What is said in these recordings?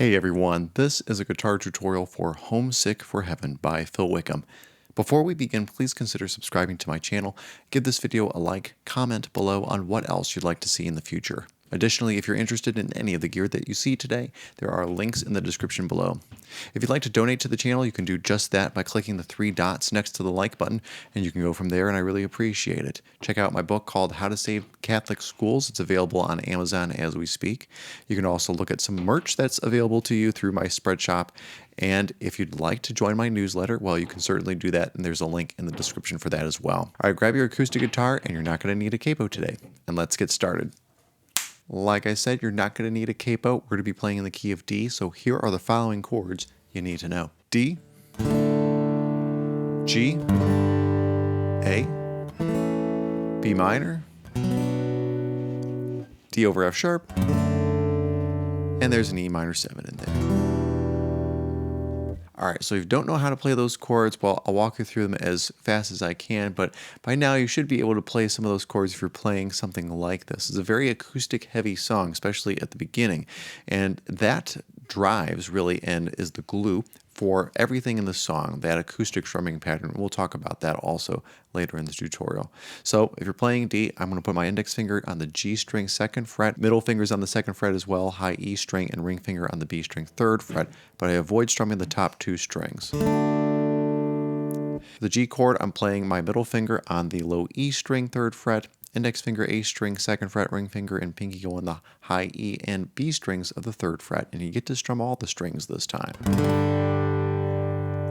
Hey everyone, this is a guitar tutorial for Homesick for Heaven by Phil Wickham. Before we begin, please consider subscribing to my channel, give this video a like, comment below on what else you'd like to see in the future. Additionally, if you're interested in any of the gear that you see today, there are links in the description below. If you'd like to donate to the channel, you can do just that by clicking the three dots next to the like button, and you can go from there, and I really appreciate it. Check out my book called How to Save Catholic Schools. It's available on Amazon as we speak. You can also look at some merch that's available to you through my spread shop. And if you'd like to join my newsletter, well, you can certainly do that, and there's a link in the description for that as well. All right, grab your acoustic guitar, and you're not going to need a capo today. And let's get started. Like I said, you're not going to need a capo. We're going to be playing in the key of D, so here are the following chords you need to know. D, G, A, B minor, D over F sharp, and there's an E minor 7 in there. Alright, so if you don't know how to play those chords, well, I'll walk you through them as fast as I can, but by now you should be able to play some of those chords if you're playing something like this. It's a very acoustic heavy song, especially at the beginning, and that drives really and is the glue for everything in the song, that acoustic strumming pattern. We'll talk about that also later in the tutorial. So if you're playing D, I'm going to put my index finger on the G string 2nd fret, middle finger's on the 2nd fret as well, high E string, and ring finger on the B string 3rd fret, but I avoid strumming the top 2 strings. For the G chord, I'm playing my middle finger on the low E string 3rd fret, index finger A string 2nd fret, ring finger, and pinky go on the high E and B strings of the 3rd fret, and you get to strum all the strings this time.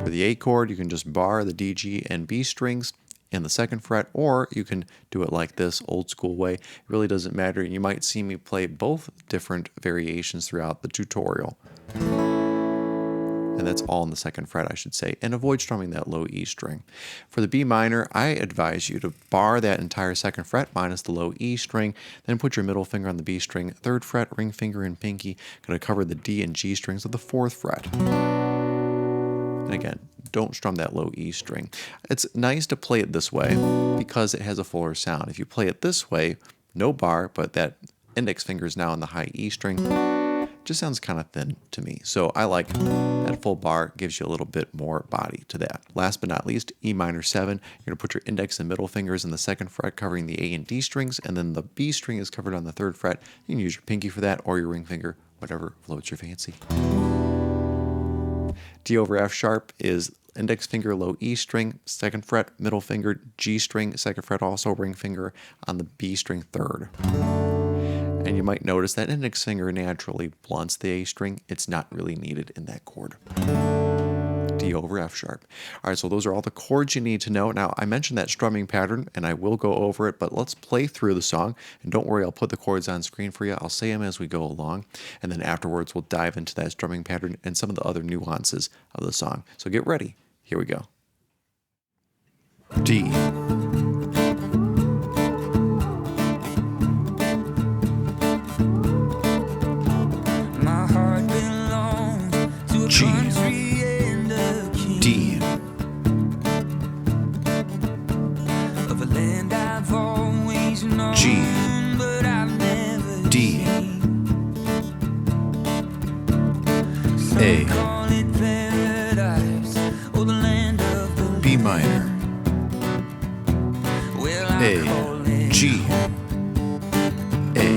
For the A chord, you can just bar the D, G, and B strings in the 2nd fret, or you can do it like this, old school way. It really doesn't matter. You might see me play both different variations throughout the tutorial. And that's all in the 2nd fret, I should say, and avoid strumming that low E string. For the B minor, I advise you to bar that entire 2nd fret minus the low E string, then put your middle finger on the B string, 3rd fret, ring finger, and pinky, going to cover the D and G strings of the 4th fret. And again, don't strum that low E string. It's nice to play it this way because it has a fuller sound. If you play it this way, no bar, but that index finger is now on the high E string, it just sounds kind of thin to me. So I like that full bar, gives you a little bit more body to that. Last but not least, E minor 7. You're going to put your index and middle fingers in the 2nd fret, covering the A and D strings, and then the B string is covered on the 3rd fret. You can use your pinky for that or your ring finger, whatever floats your fancy. D over F sharp is index finger, low E string, 2nd fret, middle finger, G string, 2nd fret, also ring finger on the B string 3rd. And you might notice that index finger naturally blunts the A string. It's not really needed in that chord. D over F sharp. All right, so those are all the chords you need to know. Now, I mentioned that strumming pattern, and I will go over it, but let's play through the song. And don't worry, I'll put the chords on screen for you. I'll say them as we go along, and then afterwards we'll dive into that strumming pattern and some of the other nuances of the song. So get ready. Here we go. D. G, D, G, D, A, B minor, A, G, A, D, G, A,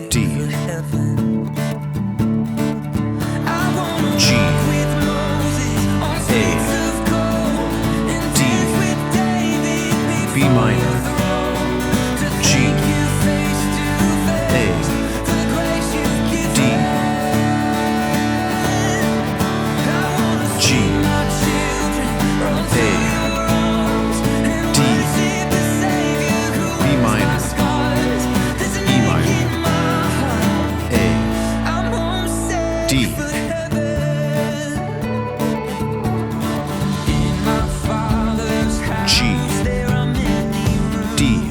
D, B minor, G, A, D, G, A, D, B minor, E minor, A, D.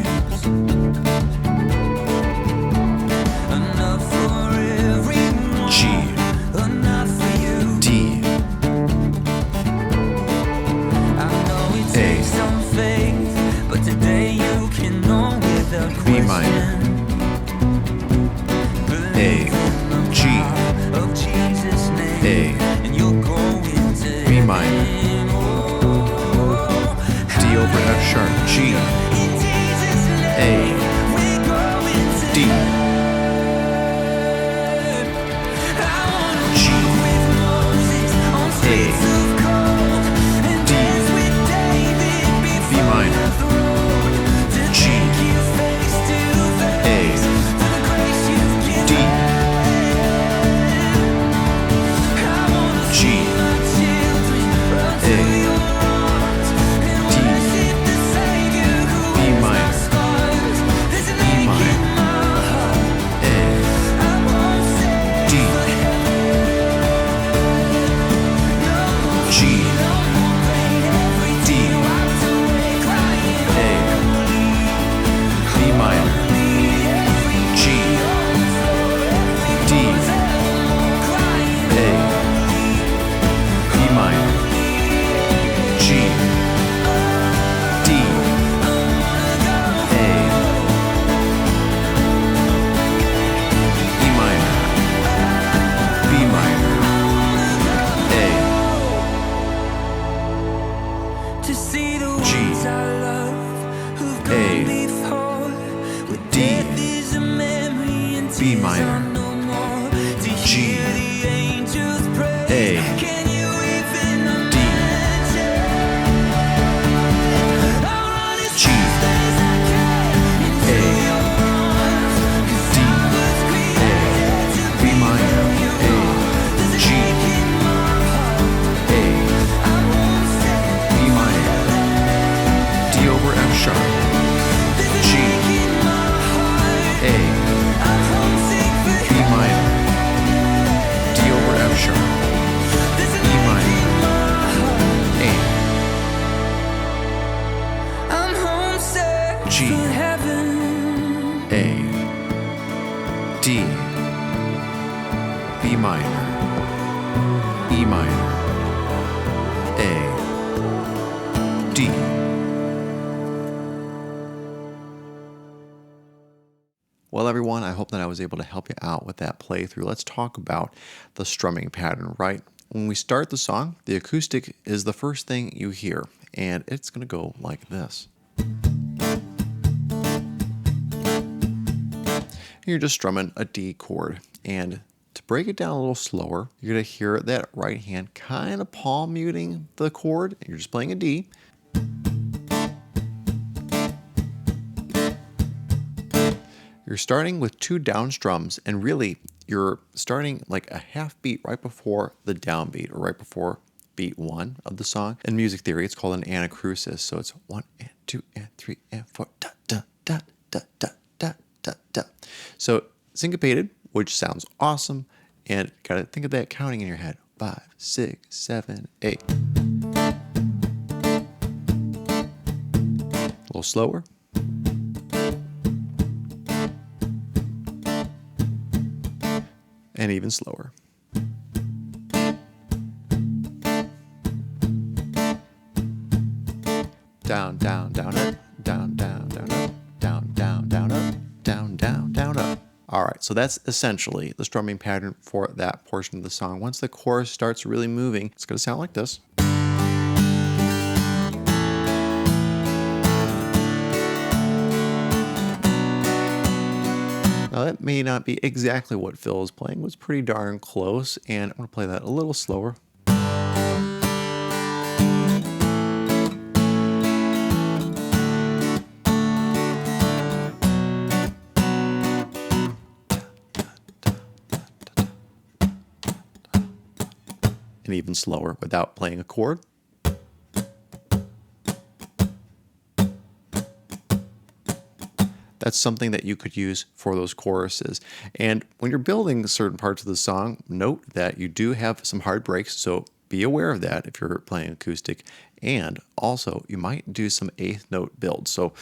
B minor, A, G, B minor, E minor, A, D. Well, everyone, I hope that I was able to help you out with that playthrough. Let's talk about the strumming pattern, right? When we start the song, the acoustic is the first thing you hear, and it's going to go like this. You're just strumming a D chord, and to break it down a little slower, you're going to hear that right hand kind of palm muting the chord, and you're just playing a D. You're starting with 2 down strums, and really you're starting like a half beat right before the downbeat, or right before beat 1 of the song. In music theory, it's called an anacrusis. So it's 1 and 2 and 3 and 4, da da da da da da da da. So syncopated, which sounds awesome, and gotta think of that counting in your head: 5, 6, 7, 8. A little slower. And even slower. Down, down, down, up, down, down, down, up, down, down, down, up, down, down, down, up. All right, so that's essentially the strumming pattern for that portion of the song. Once the chorus starts really moving, it's going to sound like this. Now that may not be exactly what Phil is playing, it was pretty darn close, and I'm going to play that a little slower. And even slower without playing a chord. That's something that you could use for those choruses. And when you're building certain parts of the song, note that you do have some hard breaks, so be aware of that if you're playing acoustic. And also, you might do some 8th note builds, so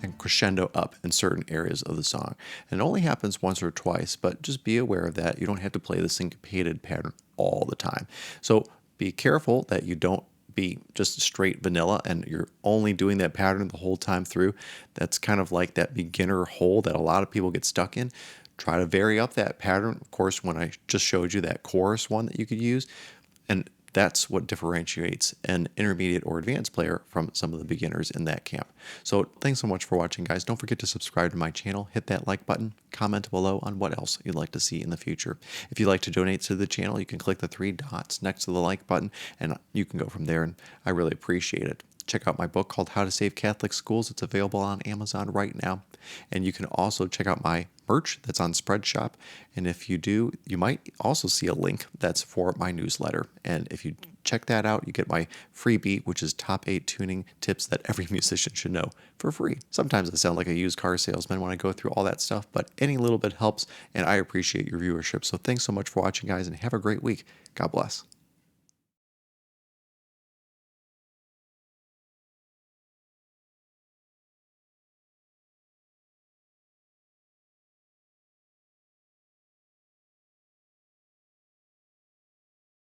and crescendo up in certain areas of the song. And it only happens once or twice, but just be aware of that. You don't have to play the syncopated pattern all the time. So be careful that you don't be just straight vanilla and you're only doing that pattern the whole time through. That's kind of like that beginner hole that a lot of people get stuck in. Try to vary up that pattern. Of course, when I just showed you that chorus one that you could use, and that's what differentiates an intermediate or advanced player from some of the beginners in that camp. So thanks so much for watching, guys. Don't forget to subscribe to my channel, hit that like button, comment below on what else you'd like to see in the future. If you'd like to donate to the channel, you can click the 3 dots next to the like button, and you can go from there, and I really appreciate it. Check out my book called How to Save Catholic Schools. It's available on Amazon right now. And you can also check out my merch that's on Spreadshop. And if you do, you might also see a link that's for my newsletter. And if you check that out, you get my freebie, which is top 8 tuning tips that every musician should know, for free. Sometimes I sound like a used car salesman when I go through all that stuff, but any little bit helps, and I appreciate your viewership. So thanks so much for watching, guys, and have a great week. God bless.